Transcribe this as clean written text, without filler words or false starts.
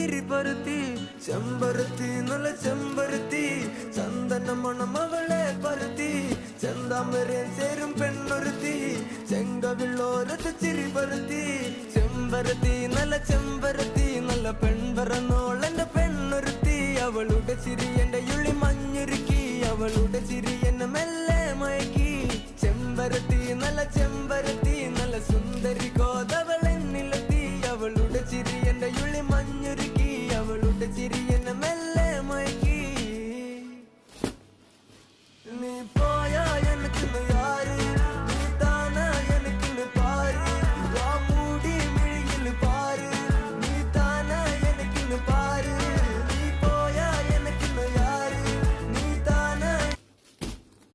ചിരി പരുത്തി ചെമ്പരുത്തി നല്ല ചെമ്പരുത്തി ചന്ദന മണം അവളെ പരുത്തി ചെന്താമരൻ ചേരും പെണ്ണൊരുത്തി ചെങ്കവിള്ളോരത്ത് ചിരി പരുത്തി ചെമ്പരത്തി നല്ല പെൺപറന്നോളെന്റെ പെണ്ണൊരുത്തി അവളുടെ ചിരി എന്റെ ഉള്ളി മഞ്ഞുരുക്കി അവളുടെ ചിരി എന്നെ മെല്ലെ മയക്കി ചെമ്പരത്തി നല്ല സുന്ദരി കോതവളെന്നിലെത്തി അവളുടെ ചിരി എന്റെ ഉള്ളി മഞ്ഞുരുക്കി അവളുടെ ചിരി എന്നെ മെല്ലെ മയക്കി നീ